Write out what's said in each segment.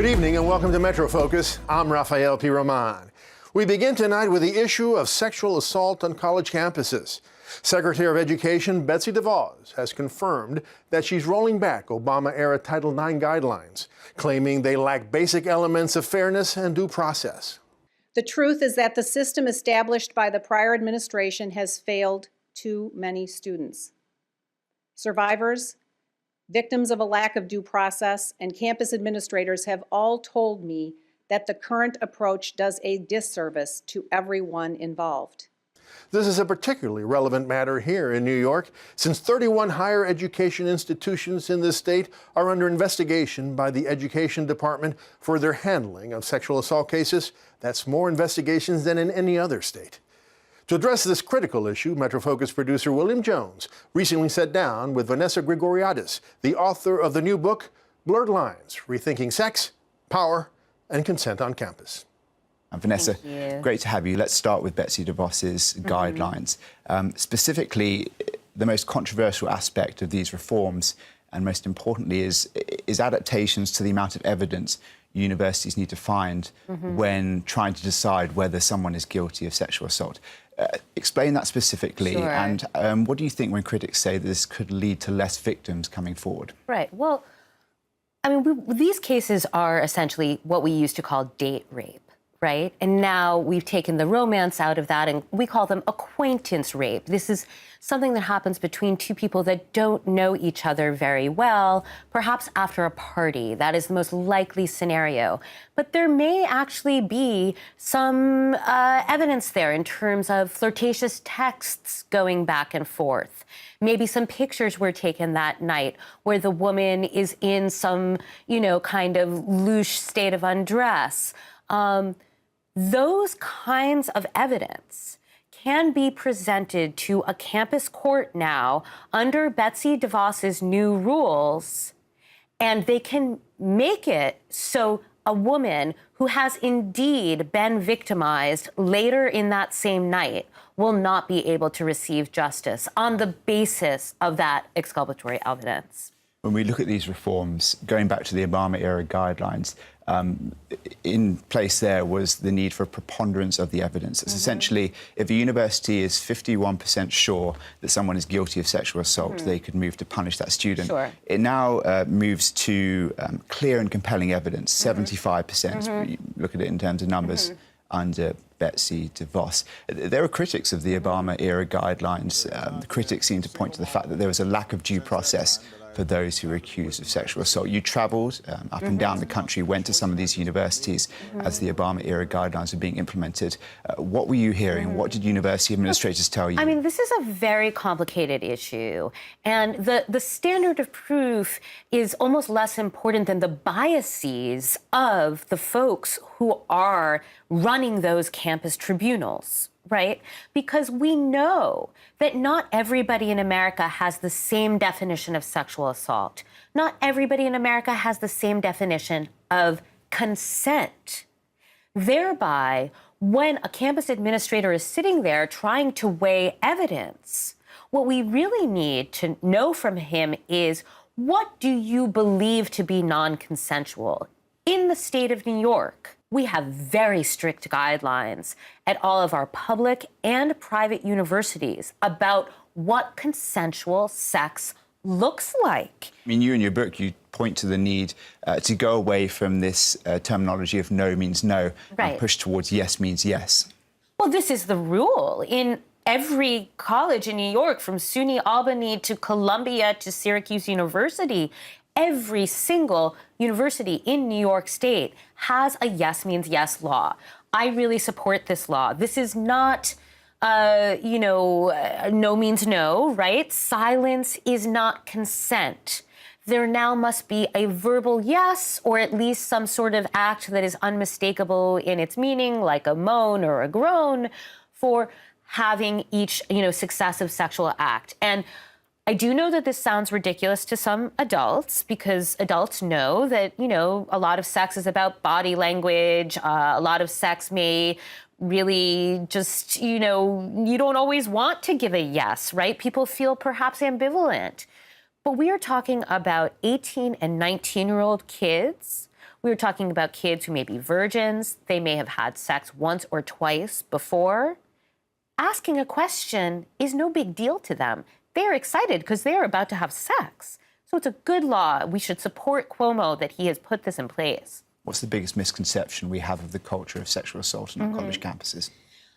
Good evening and welcome to Metro Focus. I'm Rafael P. Roman. We begin tonight with the issue of sexual assault on college campuses. Secretary of Education Betsy DeVos has confirmed that she's rolling back Obama-era Title IX guidelines, claiming they lack basic elements of fairness and due process. The truth is that the system established by the prior administration has failed too many students. Survivors, victims of a lack of due process, and campus administrators have all told me that the current approach does a disservice to everyone involved. This is a particularly relevant matter here in New York, since 31 higher education institutions in this state are under investigation by the Education Department for their handling of sexual assault cases. That's more investigations than in any other state. To address this critical issue, Metro Focus producer William Jones recently sat down with Vanessa Grigoriadis, the author of the new book, Blurred Lines: Rethinking Sex, Power, and Consent on Campus. Vanessa, great to have you. Let's start with Betsy DeVos's guidelines. Specifically, the most controversial aspect of these reforms, and most importantly, is adaptations to the amount of evidence universities need to find when trying to decide whether someone is guilty of sexual assault. Explain that specifically, Sure. and what do you think when critics say that this could lead to less victims coming forward? Right. Well, I mean, these cases are essentially what we used to call date rape, right? And now we've taken the romance out of that and we call them acquaintance rape. This is something that happens between two people that don't know each other very well, perhaps after a party. That is the most likely scenario. But there may actually be some evidence there in terms of flirtatious texts going back and forth. Maybe some pictures were taken that night where the woman is in some, kind of loose state of undress. Those kinds of evidence can be presented to a campus court now under Betsy DeVos's new rules, and they can make it so a woman who has indeed been victimized later in that same night will not be able to receive justice on the basis of that exculpatory evidence. When we look at these reforms, going back to the Obama-era guidelines, in place there was the need for a preponderance of the evidence. It's essentially, if a university is 51% sure that someone is guilty of sexual assault, they could move to punish that student. Sure. It now moves to clear and compelling evidence, 75%. You look at it in terms of numbers under Betsy DeVos. There are critics of the Obama-era guidelines. The critics seem to point to the fact that there was a lack of due process for those who were accused of sexual assault. You travelled up and down the country, went to some of these universities as the Obama-era guidelines were being implemented. What were you hearing? What did university administrators tell you? I mean, this is a very complicated issue, and the standard of proof is almost less important than the biases of the folks who are running those campus tribunals. Right? Because we know that not everybody in America has the same definition of sexual assault. Not everybody in America has the same definition of consent. Thereby, when a campus administrator is sitting there trying to weigh evidence, what we really need to know from him is, what do you believe to be non-consensual? In the state of New York, we have very strict guidelines at all of our public and private universities about what consensual sex looks like. I mean, you in your book, you point to the need to go away from this terminology of no means no and push towards yes means yes. Well, this is the rule in every college in New York, from SUNY Albany to Columbia to Syracuse University. Every single university in New York State has a yes means yes law. I really support this law. This is not, no means no, right? Silence is not consent. There now must be a verbal yes, or at least some sort of act that is unmistakable in its meaning, like a moan or a groan, for having each, successive sexual act. And I do know that this sounds ridiculous to some adults, because adults know that, a lot of sex is about body language. A lot of sex may really just, you don't always want to give a yes, right? People feel perhaps ambivalent. But we are talking about 18 and 19-year-old kids We were talking about kids who may be virgins. They may have had sex once or twice before. Asking a question is no big deal to them. They're excited because they're about to have sex. So it's a good law. We should support Cuomo that he has put this in place. What's the biggest misconception we have of the culture of sexual assault on our college campuses?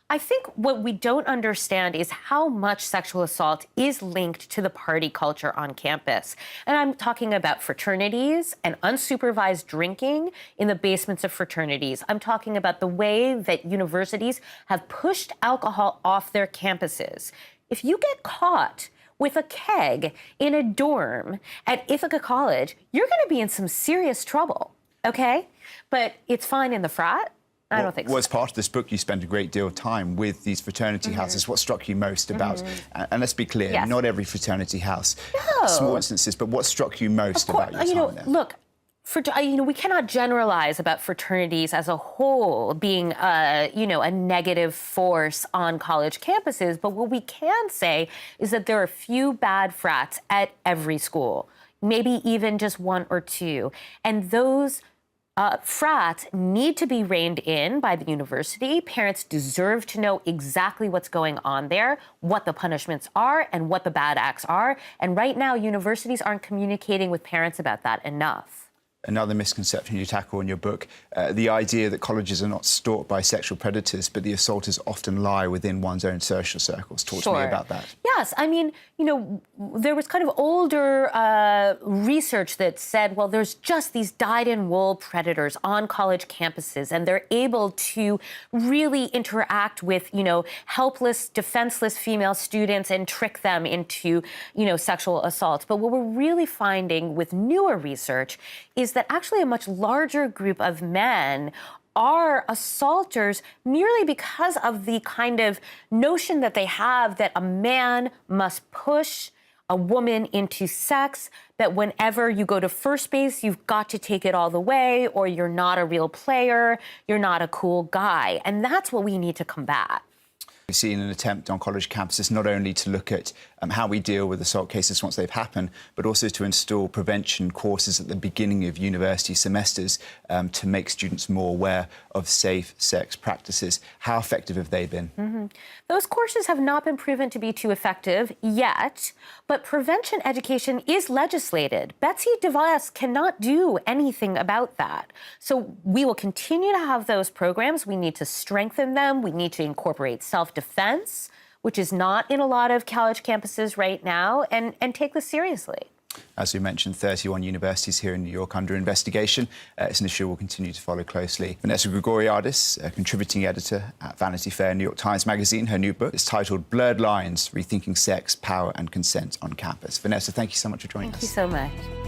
I think what we don't understand is how much sexual assault is linked to the party culture on campus. And I'm talking about fraternities and unsupervised drinking in the basements of fraternities. I'm talking about the way that universities have pushed alcohol off their campuses. If you get caught with a keg in a dorm at Ithaca College, you're going to be in some serious trouble, okay? But it's fine in the frat. I don't think so. Well, as part of this book, you spent a great deal of time with these fraternity houses. What struck you most about, and let's be clear, Yes. not every fraternity house, No. small instances, but what struck you most about your time there? Look, we cannot generalize about fraternities as a whole being, a negative force on college campuses. But what we can say is that there are a few bad frats at every school, maybe even just one or two. And those frats need to be reined in by the university. Parents deserve to know exactly what's going on there, what the punishments are, and what the bad acts are. And right now, universities aren't communicating with parents about that enough. Another misconception you tackle in your book, the idea that colleges are not stalked by sexual predators, but the assaulters often lie within one's own social circles. Talk to me about that. Yes, I mean, there was kind of older research that said, well, there's just these dyed-in-wool predators on college campuses, and they're able to really interact with, helpless, defenseless female students and trick them into, sexual assaults. But what we're really finding with newer research is that actually a much larger group of men are assaulters merely because of the kind of notion that they have that a man must push a woman into sex, that whenever you go to first base, you've got to take it all the way, or you're not a real player, you're not a cool guy. And that's what we need to combat. We've seen an attempt on college campuses not only to look at how we deal with assault cases once they've happened, but also to install prevention courses at the beginning of university semesters to make students more aware of safe sex practices. How effective have they been? Those courses have not been proven to be too effective yet, but prevention education is legislated. Betsy DeVos cannot do anything about that. So we will continue to have those programs. We need to strengthen them. We need to incorporate self-defense, which is not in a lot of college campuses right now, and take this seriously. As we mentioned, 31 universities here in New York under investigation. It's an issue we'll continue to follow closely. Vanessa Grigoriadis, a contributing editor at Vanity Fair New York Times Magazine. Her new book is titled Blurred Lines, Rethinking Sex, Power and Consent on Campus. Vanessa, thank you so much for joining us. Thank you so much.